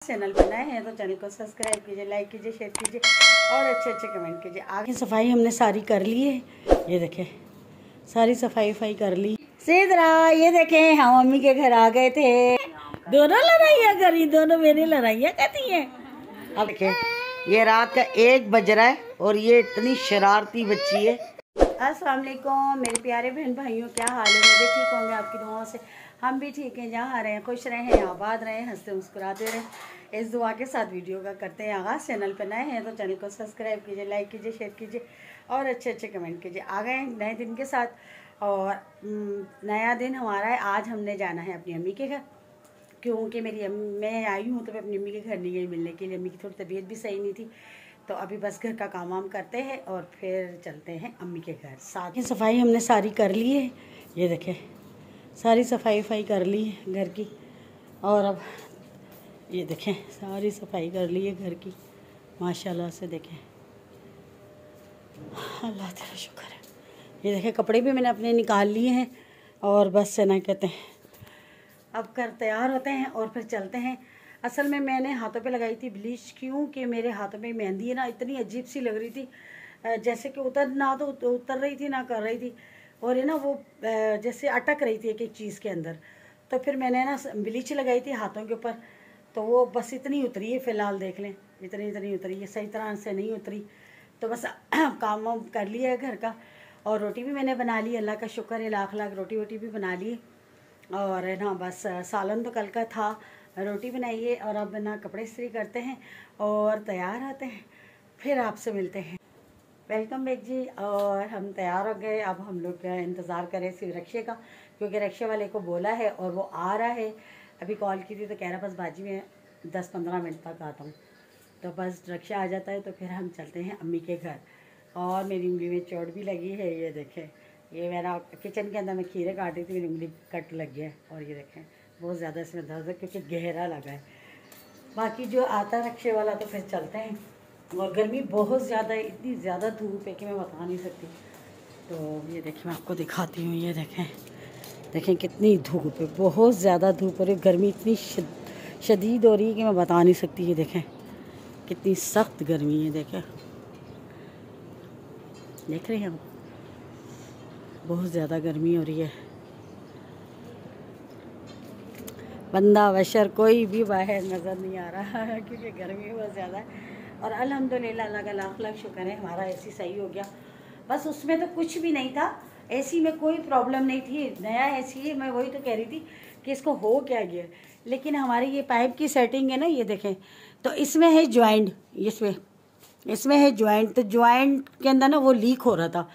Channel पर नए हैं तो चैनल को सब्सक्राइब कीजिए, लाइक कीजिए, शेयर कीजिए और अच्छे अच्छे कमेंट कीजिए। आगे सफाई हमने सारी कर ली है, ये देखें सारी सफाई कर ली। सीधरा ये देखें हम मम्मी के घर आ गए थे। दोनों लड़ाइयाँ करी, दोनों मेरी लड़ाइयाँ करती हैं। अब देखें ये रात का 1 बज रहा है और ये इतनी शरारती बच्ची है। अस्सलाम वालेकुम मेरे प्यारे बहन भाइयों, क्या हाल है? मुझे ठीक होंगे आपकी दुआओं से, हम भी ठीक हैं। जहाँ रहें खुश रहें, आबाद रहें, हंसते मुस्कुराते रहें, इस दुआ के साथ वीडियो का करते हैं आगाज़। चैनल पर नए हैं तो चैनल को सब्सक्राइब कीजिए, लाइक कीजिए, शेयर कीजिए और अच्छे अच्छे कमेंट कीजिए। आ गए नए दिन के साथ और नया दिन हमारा है। आज हमने जाना है अपनी अम्मी के घर, क्योंकि मैं आई हूँ तो मैं अपनी अम्मी के घर नहीं गई मिलने के लिए। अम्मी की थोड़ी तबीयत भी सही नहीं थी, तो अभी बस घर का काम वाम करते हैं और फिर चलते हैं अम्मी के घर। साथ ही सफाई हमने सारी कर ली है, ये देखें सारी सफाई कर ली है घर की। और अब ये देखें सारी सफाई कर ली है घर की, माशाल्लाह से। देखें अल्लाह तेरा शुक्र है। ये देखें कपड़े भी मैंने अपने निकाल लिए हैं और बस से ना कहते हैं अब कर तैयार होते हैं और फिर चलते हैं। असल में मैंने हाथों पे लगाई थी ब्लीच, क्योंकि मेरे हाथों में मेहंदी है ना इतनी अजीब सी लग रही थी, जैसे कि उतर रही थी ना कर रही थी, और ये ना वो जैसे अटक रही थी एक एक चीज़ के अंदर। तो फिर मैंने ना ब्लीच लगाई थी हाथों के ऊपर, तो वो बस इतनी उतरी है फ़िलहाल। देख लें इतनी उतरी है, सही तरह से नहीं उतरी। तो बस काम वाम कर लिया है घर का, और रोटी भी मैंने बना ली, अल्लाह का शुक्र है, लाख लाख रोटी भी बना ली। और है ना बस सालन तो कल का था, रोटी बनाइए और अब ना कपड़े इस्त्री करते हैं और तैयार होते हैं, फिर आपसे मिलते हैं। वेलकम बैक जी। और हम तैयार हो गए, अब हम लोग इंतज़ार करें सिर्फ रक्षे का, क्योंकि रक्षे वाले को बोला है और वो आ रहा है। अभी कॉल की थी तो कह रहा बस बाजी में 10-15 मिनट तक आता हूँ। तो बस रक्षा आ जाता है तो फिर हम चलते हैं अम्मी के घर। और मेरी उंगली में चोट भी लगी है, ये देखें। ये मेरा किचन के अंदर मैं खीरे काट रही थी, मेरी उंगली कट लग गया है और ये देखें बहुत ज़्यादा इसमें दर्द है क्योंकि गहरा लगा है। बाकी जो आता है रक्षे वाला तो फिर चलते हैं। और गर्मी बहुत ज़्यादा है, इतनी ज़्यादा धूप है कि मैं बता नहीं सकती। तो ये देखिए मैं आपको दिखाती हूँ, ये देखें कितनी धूप है, बहुत ज़्यादा धूप हो रही है। गर्मी इतनी शदीद हो रही है कि मैं बता नहीं सकती। ये देखें कितनी सख्त गर्मी है, देख रहे हैं आप, बहुत ज़्यादा गर्मी हो रही है। बंदा बशर कोई भी बाहर नज़र नहीं आ रहा है क्योंकि गर्मी बहुत ज़्यादा है। और अल्हम्दुलिल्लाह अल्लाह का लाख लाख शुक्र है हमारा एसी सही हो गया। बस उसमें तो कुछ भी नहीं था, एसी में कोई प्रॉब्लम नहीं थी, नया एसी है। मैं वही तो कह रही थी कि इसको हो क्या गया, लेकिन हमारी ये पाइप की सेटिंग है ना, ये देखें तो इसमें है ज्वाइंट, इसमें है ज्वाइंट, तो ज्वाइंट के अंदर ना वो लीक हो रहा था।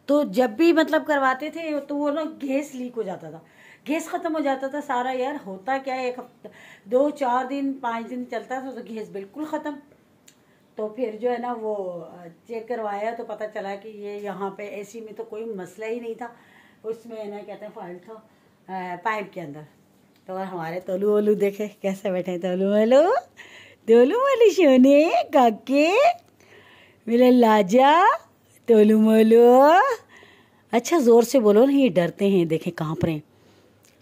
तो जब भी मतलब करवाते थे तो वो ना गैस लीक हो जाता था, गैस ख़त्म हो जाता था सारा। यार होता क्या है, 1 हफ्ता 2-4 दिन 5 दिन चलता था तो गैस बिल्कुल ख़त्म। तो फिर जो है ना वो चेक करवाया तो पता चला कि ये यहाँ पे एसी में तो कोई मसला ही नहीं था, उसमें ना कहते हैं फॉल्ट था पाइप के अंदर। तो और हमारे तोलू वोलू देखे कैसे बैठे हैं, तोलू वाली सोने काके मेरे लाजा तोलू मोलू। अच्छा ज़ोर से बोलो ना, ये डरते हैं, देखें काँप रहे हैं,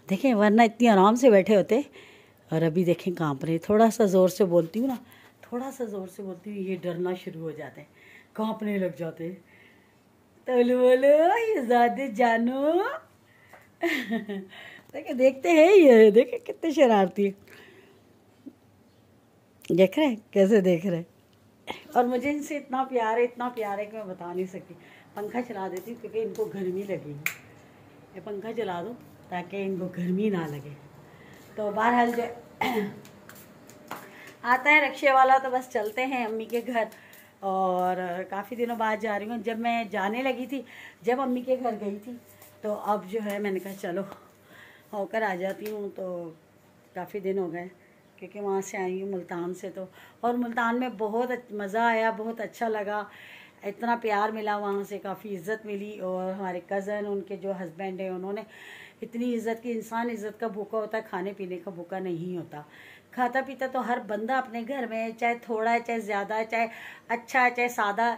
देखें वरना इतनी आराम से बैठे होते, और अभी देखें काँप रहे। थोड़ा सा ज़ोर से बोलती हूँ ना, थोड़ा सा ज़ोर से बोलती हूँ, ये डरना शुरू हो जाते हैं, काँपने लग जाते हैं। तोलू बोलो ये ज़्यादा जानो देखे देखते हैं, ये देखे कितने शरारती है, देख रहे हैं कैसे देख रहे हैं। और मुझे इनसे इतना प्यार है कि मैं बता नहीं सकती। पंखा चला देती हूँ क्योंकि इनको गर्मी लगेगी, ये पंखा चला दो ताकि इनको गर्मी ना लगे। तो बहरहाल जो आता है रक्षे वाला तो बस चलते हैं अम्मी के घर। और काफ़ी दिनों बाद जा रही हूँ। जब मैं जाने लगी थी, जब अम्मी के घर गई थी, तो अब जो है मैंने कहा चलो होकर आ जाती हूँ। तो काफ़ी दिन हो गए क्योंकि वहाँ से आई हूँ मुल्तान से। तो और मुल्तान में बहुत मज़ा आया, बहुत अच्छा लगा, इतना प्यार मिला वहाँ से, काफ़ी इज़्ज़त मिली। और हमारे कज़न उनके जो हस्बैंड हैं उन्होंने इतनी इज़्ज़त की, इंसान इज़्ज़त का भूखा होता है, खाने पीने का भूखा नहीं होता। खाता पीता तो हर बंदा अपने घर में, चाहे थोड़ा है चाहे ज़्यादा है, चाहे अच्छा है चाहे सादा,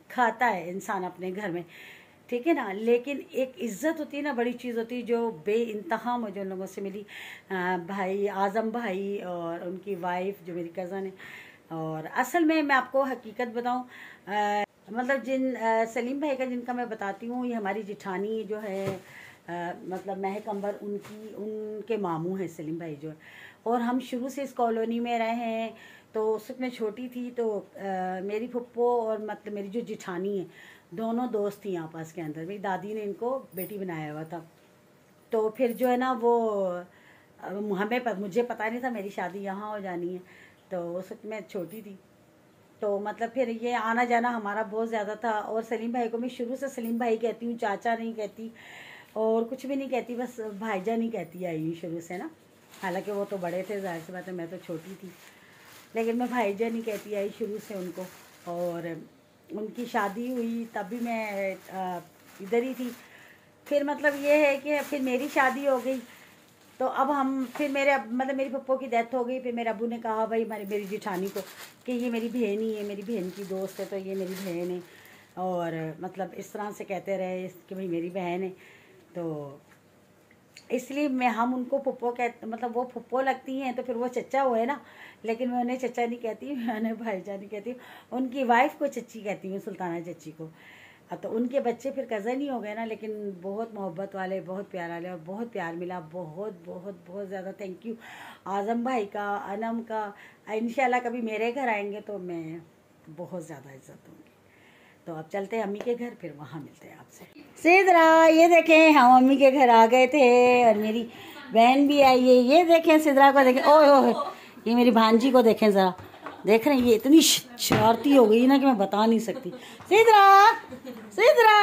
खाता है इंसान अपने घर में। ठीक है ना। लेकिन एक इज़्ज़त होती है ना, बड़ी चीज़ होती है जो बेइंतहा मुझे उन लोगों से मिली। भाई आज़म भाई और उनकी वाइफ जो मेरी कज़न है। और असल में मैं आपको हकीकत बताऊं, मतलब सलीम भाई का जिनका मैं बताती हूँ, ये हमारी जिठानी जो है, मतलब महक अंबर, उनके मामू हैं सलीम भाई जो है। और हम शुरू से इस कॉलोनी में रहे हैं। तो उस वक्त मैं छोटी थी, तो मेरी फुप्पो और मतलब मेरी जो जिठानी है, दोनों दोस्त थी आपस के अंदर। मेरी दादी ने इनको बेटी बनाया हुआ था। तो फिर जो है ना वो मुझे पता नहीं था मेरी शादी यहाँ हो जानी है। तो उस वक्त मैं छोटी थी, तो मतलब फिर ये आना जाना हमारा बहुत ज़्यादा था। और सलीम भाई को मैं शुरू से सलीम भाई कहती हूँ, चाचा नहीं कहती और कुछ भी नहीं कहती, बस भाईजान नहीं कहती आई हूँ शुरू से ना। हालांकि वो तो बड़े थे, जाहिर सी बात है, मैं तो छोटी थी, लेकिन मैं भाईजान नहीं कहती आई शुरू से उनको। और उनकी शादी हुई तब भी मैं इधर ही थी। फिर मतलब ये है कि फिर मेरी शादी हो गई, तो अब हम फिर मतलब मेरी पप्पो की डेथ हो गई। फिर मेरे अब्बू ने कहा भाई मेरी जेठानी को कि ये मेरी बहन ही है, मेरी बहन की दोस्त है, तो ये मेरी बहन है। और मतलब इस तरह से कहते रहे कि भाई मेरी बहन है। तो इसलिए हम उनको पप्पो मतलब वो पप्पो लगती हैं, तो फिर वो चचा हुए ना। लेकिन मैं उन्हें चचा नहीं कहती, मैं उन्हें भाईजान नहीं कहती। उनकी वाइफ को चच्ची कहती हूँ, सुल्ताना चच्ची को। तो उनके बच्चे फिर कज़न ही हो गए ना। लेकिन बहुत मोहब्बत वाले, बहुत प्यार वाले, और बहुत प्यार मिला, बहुत बहुत बहुत ज़्यादा। थैंक यू आज़म भाई का, अनम का। इंशाल्लाह कभी मेरे घर आएंगे तो मैं बहुत ज़्यादा इज्जत दूँगी। तो अब चलते हैं अम्मी के घर, फिर वहाँ मिलते हैं आपसे। सीधरा, ये देखें हम अम्मी के घर आ गए थे और मेरी बहन भी आई है। ये देखें सिदरा को, देखें, ओह ये मेरी भांजी को देखें ज़रा। देख रहे हैं, ये इतनी शरारती हो गई ना कि मैं बता नहीं सकती। सिदरा, सिदरा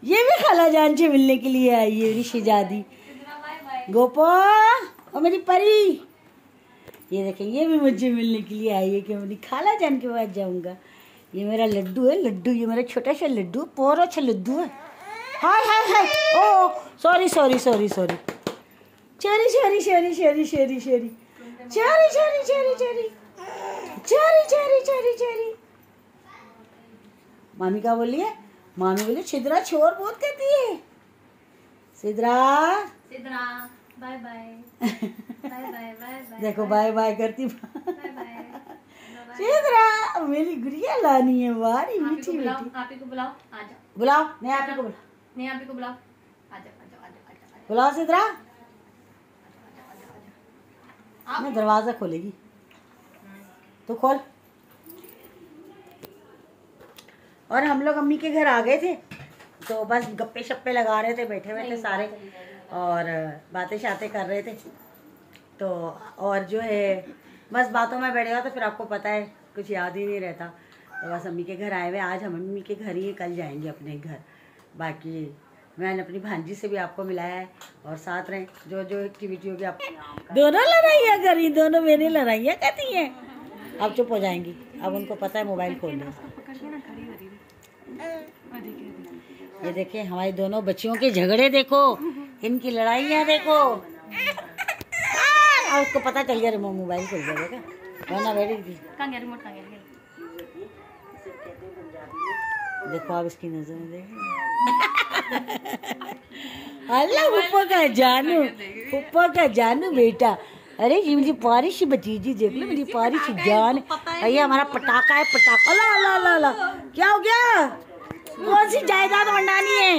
ये भी खाला जान से मिलने के लिए आई है, मेरी शहजादी गोपो और मेरी परी। ये देखें, ये भी मुझे मिलने के लिए आई है कि मेरी खाला जान के पास जाऊंगा। ये मेरा लड्डू है, लड्डू, ये मेरा छोटा सा लड्डू, बहुत अच्छा लड्डू है। हाय हाय हाय, ओ सॉरी सॉरी सॉरी सॉरी, चोरी चोरी चोरी चोरी चोरी चोरी चोरी चोरी चोरी चोरी चोरी चोरी चोरी चोरी। मामी क्या बोली है? मामी बोली सिदरा छोर बहुत कहती है। Sidra, Sidra bye bye bye bye bye, देखो बाय बाय करती। बाय बाय सिदरा, मेरी गुड़िया लानी है, वारी मीठी मीठी। आप ही को बुलाओ, आ जाओ। बुलाओ, नहीं आप ही को बुलाओ, नहीं आप ही को बुलाओ, आ जाओ आ जाओ आ जाओ। बुलाओ सिदरा, मैं दरवाज़ा खोलेगी तो खोल। और हम लोग अम्मी के घर आ गए थे, तो बस गप्पे शप्पे लगा रहे थे, बैठे हुए थे सारे और बातें शातें कर रहे थे। तो और जो है बस बातों में बैठ गया, तो फिर आपको पता है कुछ याद ही नहीं रहता। तो बस अम्मी के घर आए हुए, आज हम अम्मी के घर ही, कल जाएंगे अपने घर। बाकी मैंने अपनी भांजी से भी आपको मिलाया है, और साथ रहें, जो जो एक्टिविटी होगी आप। दोनों लड़ाइयाँ करी, दोनों मेरी लड़ाइयाँ करती हैं। अब चुप हो जाएंगी, अब उनको पता है मोबाइल खोल लिया। ये देखें हमारी दोनों बच्चियों के झगड़े देखो, इनकी लड़ाइयाँ देखो। अब उसको पता चल गया रिमोट मोबाइल खोल जाएगा, वरना बैठी थी। देखो आप इसकी नजर में देखें। अल्लाह पप्पा का जानू, पप्पा का जानू बेटा। अरे ये मेरी प्यारी सी भतीजी, देख लो मेरी प्यारी सी जान। भैया हमारा पटाखा है, पटाखा। ला ला ला ला, क्या हो गया? कौन सी जायदाद मंडानी है?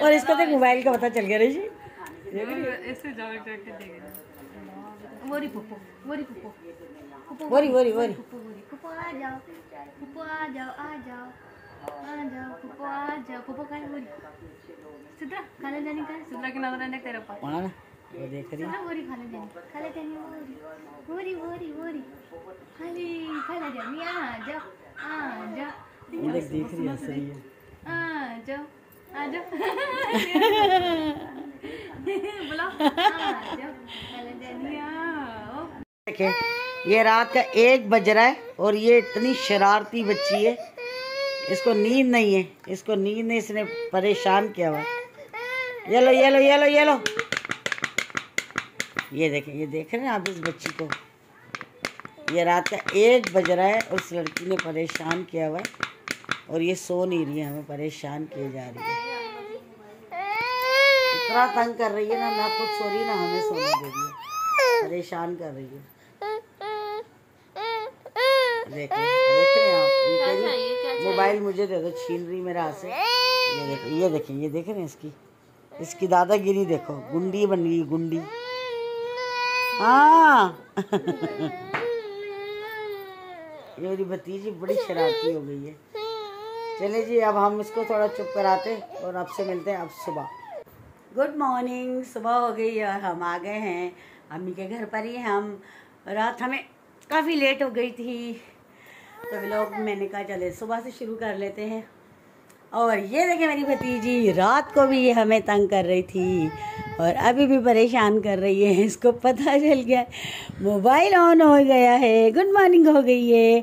और इसको तो मोबाइल का पता चल गया रे जी। वोरी पुप्पो, वोरी पुप्पो, वोरी वोरी वोरी पुप्पो, आ जाओ पुप्पो, आ जाओ आ जाओ आ जाओ पुप्पो, आ जाओ पुप्पो। का वोरी सिद्रा खाने जानी का, सिद्रा की नजर है तेरे पास। कौन वो देख रही है? वोरी खाने जानी वोरी वोरी वोरी खाने जानी। आ जाओ आ जाओ, देख रही है, हंस रही है। आ जाओ आ जाओ बुलाओ, आ जाओ खाने जानी। देखिए ये रात का 1 बज रहा है और ये इतनी शरारती बच्ची है, इसको नींद नहीं है, इसको नींद नहीं, इसने परेशान किया हुआ। ये लो ये लो ये लो ये लो, ये देखें, ये देख रहे हैं आप इस बच्ची को, ये रात का 1 बज रहा है, उस लड़की ने परेशान किया हुआ है और ये सो नहीं रही है, हमें परेशान किए जा रही है। इतना तंग कर रही है ना, ना खुद सो रही ना हमें सोने दे रही है, परेशान कर रही है। देख रहे हैं आप, ये कह रही मोबाइल मुझे दे दो, छीन रही मेरे हाथ से। ये देखें, ये देख रहे हैं इसकी दादागिरी देखो, गुंडी बन गई गुंडी। हाँ ये मेरी भतीजी बड़ी शरारती हो गई है। चले जी, अब हम इसको थोड़ा चुप कराते और आपसे मिलते हैं अब सुबह। गुड मॉर्निंग, सुबह हो गई और हम आ गए हैं अम्मी के घर पर ही। हम रात हमें काफ़ी लेट हो गई थी, तो व्लॉग मैंने कहा चले सुबह से शुरू कर लेते हैं। और ये देखें मेरी भतीजी, रात को भी ये हमें तंग कर रही थी और अभी भी परेशान कर रही है। इसको पता चल गया मोबाइल ऑन हो गया है, गुड मॉर्निंग हो गई है।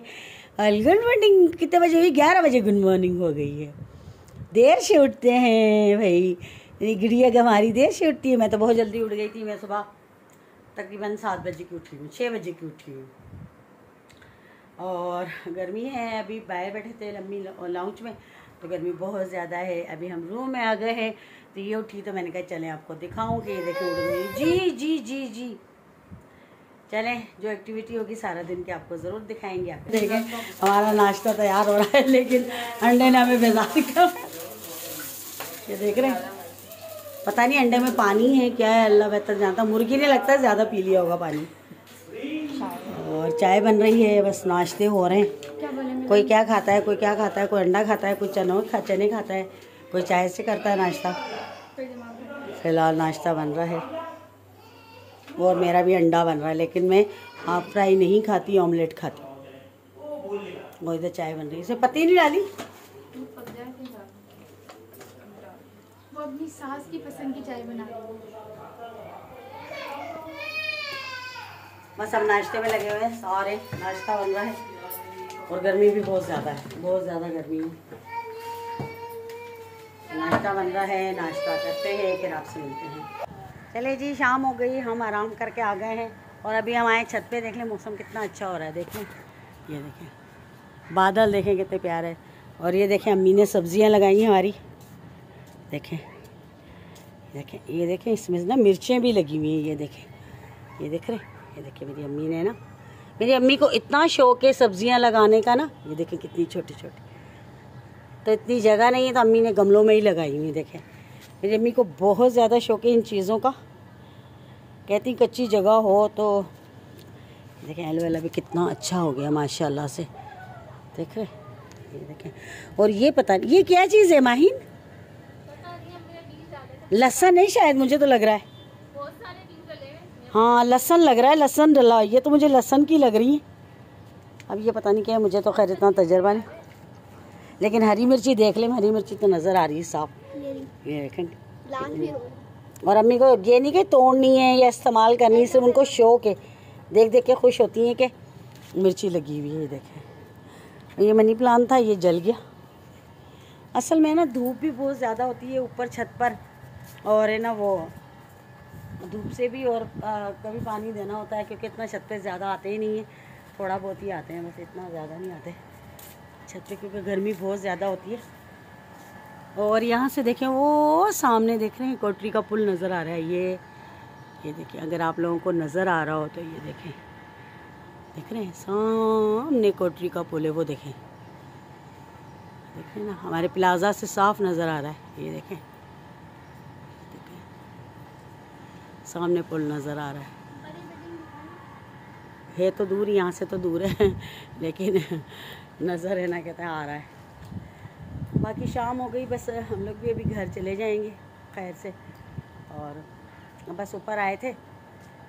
और गुड मॉर्निंग कितने बजे हुई? 11 बजे गुड मॉर्निंग हो गई है। देर से उठते हैं भाई, मेरी गुड़िया हमारी देर से उठती है। मैं तो बहुत जल्दी उठ गई थी, मैं सुबह तकरीबन 7 बजे की उठी हूँ, 6 बजे की उठी हूँ। और गर्मी है, अभी बाहर बैठे थे लम्बी लाउंज में, तो गर्मी बहुत ज़्यादा है। अभी हम रूम में आ गए हैं, तो ये उठी तो मैंने कहा चलें आपको दिखाऊं कि ये देखें उड़ गई। जी जी जी जी, चलें जो एक्टिविटी होगी सारा दिन की आपको ज़रूर दिखाएंगे। आप देखें हमारा नाश्ता तैयार हो रहा है, लेकिन अंडे ने हमें बेजार कर। ये देख रहे हैं, पता नहीं अंडे में पानी है क्या है, अल्लाह बेहतर जानता। मुर्गी ने लगता है ज़्यादा पी लिया होगा पानी। और चाय बन रही है, बस नाश्ते हो रहे हैं। कोई क्या खाता है, कोई क्या खाता है, कोई अंडा खाता है, कोई चने खाता है, कोई चाय से करता है नाश्ता। फिलहाल नाश्ता बन रहा है और मेरा भी अंडा बन रहा है, लेकिन मैं हाफ फ्राई नहीं खाती, ऑमलेट खाती। वो इधर चाय बन रही है, इसमें पत्ती नहीं डाली। वो अपनी सास की पसंद की चाय बना रही है। बस हम नाश्ते में लगे हुए हैं, सारे नाश्ता बन रहा है और गर्मी भी बहुत ज़्यादा है, बहुत ज़्यादा गर्मी है। नाश्ता बन रहा है, नाश्ता करते हैं, फिर आपसे मिलते हैं। चले जी, शाम हो गई, हम आराम करके आ गए हैं और अभी हम आए छत पे। देख लें मौसम कितना अच्छा हो रहा है, देखें ये देखें बादल, देखें कितने प्यारे हैं। और ये देखें अम्मी ने सब्जियां लगाई हैं हमारी, देखें देखें ये देखें, इसमें ना मिर्चें भी लगी हुई हैं। ये देखें, ये देख रहे, ये देखिए मेरी अम्मी ने ना, मेरी अम्मी को इतना शौक है सब्जियां लगाने का ना। ये देखें कितनी छोटी छोटी, तो इतनी जगह नहीं है तो अम्मी ने गमलों में ही लगाई हुई। देखें मेरी अम्मी को बहुत ज़्यादा शौक है इन चीज़ों का, कहती कच्ची जगह हो तो। देखें एलोवेरा भी कितना अच्छा हो गया माशाल्लाह से, देख रहे, ये देखें। और ये पता नहीं ये क्या चीज़ है माहिन, लहसुन है शायद, मुझे तो लग रहा है। हाँ लहसुन लग रहा है, लहसुन डला, ये तो मुझे लहसुन की लग रही है। अब ये पता नहीं क्या है, मुझे तो खैर इतना तजर्बा नहीं, लेकिन हरी मिर्ची देख लें, हरी मिर्ची तो नज़र आ रही है साफ। ये देखें, और अम्मी को ये नहीं कि तोड़नी है या इस्तेमाल करनी है, सिर्फ उनको शौक है, देख देख के खुश होती हैं कि मिर्ची लगी हुई है। ये देखें, ये मनी प्लांट था, ये जल गया। असल में ना धूप भी बहुत ज़्यादा होती है ऊपर छत पर, और है ना वो धूप से भी, और कभी पानी देना होता है क्योंकि इतना छत पे ज़्यादा आते ही नहीं है, थोड़ा बहुत ही आते हैं, बस इतना ज़्यादा नहीं आते छत पे क्योंकि गर्मी बहुत ज़्यादा होती है। और यहाँ से देखें वो सामने देख रहे हैं कोटरी का पुल नज़र आ रहा है। ये देखिए, अगर आप लोगों को नज़र आ रहा हो तो ये देखें, देख रहे हैं सामने कोटरी का पुल है, वो देखें, देखें ना हमारे प्लाजा से साफ नज़र आ रहा है। ये देखें सामने पुल नज़र आ रहा है तो दूर, यहाँ से तो दूर है लेकिन नज़र है ना, कहते हैं आ रहा है। बाकी शाम हो गई, बस हम लोग भी अभी घर चले जाएंगे खैर से। और बस ऊपर आए थे,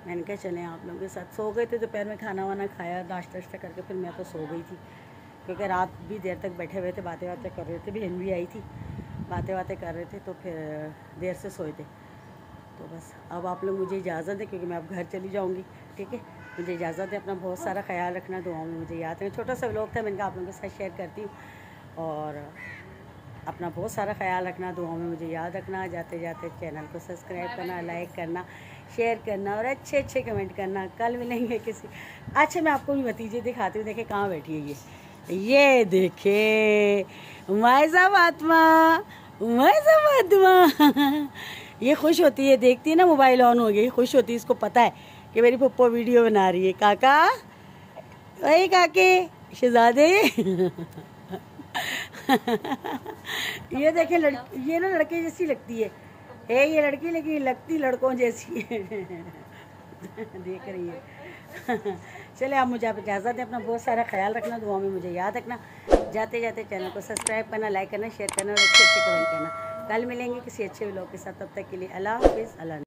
मैंने कहा चलें आप लोगों के साथ। सो गए थे दोपहर में, खाना वाना खाया, नाश्ता वाश्ता करके फिर मैं तो सो गई थी क्योंकि रात भी देर तक बैठे हुए थे, बातें बातें कर रहे थे। बहन भी आई थी, बातें बातें कर रहे थे, तो फिर देर से सोए थे। तो बस अब आप लोग मुझे इजाज़त दें क्योंकि मैं अब घर चली जाऊँगी, ठीक है। मुझे इजाज़त दें, अपना बहुत सारा ख्याल रखना, दुआओं में मुझे याद है। छोटा सा व्लॉग था, मैंने कहा आप लोगों के साथ शेयर करती हूँ। और अपना बहुत सारा ख्याल रखना, दुआओं में मुझे याद रखना। जाते जाते चैनल को सब्सक्राइब करना, लाइक करना, शेयर करना और अच्छे अच्छे कमेंट करना। कल मिलेंगे किसी। अच्छा मैं आपको भी भतीजे दिखाती हूँ, देखे कहाँ बैठी है ये देखे मायजा फातिमा, मायजा फातिमा। ये खुश होती है, देखती है ना मोबाइल ऑन हो गई, खुश होती है, इसको पता है कि मेरी पप्पो वीडियो बना रही है। काका, वही काके शहजादे। ये देखें ये ना लड़के जैसी लगती है ये लड़की, लेकिन लगती लड़कों जैसी है। देख रही है। चले आप मुझे आप इजाज़त दें, अपना बहुत सारा ख्याल रखना, दुआ में मुझे याद रखना। जाते जाते चैनल को सब्सक्राइब करना, लाइक करना, शेयर करना और अच्छे अच्छे कमेंट करना। कल मिलेंगे किसी अच्छे व्लॉग के साथ, तब तक के लिए अल्लाह हाफिज़। अल्लाह।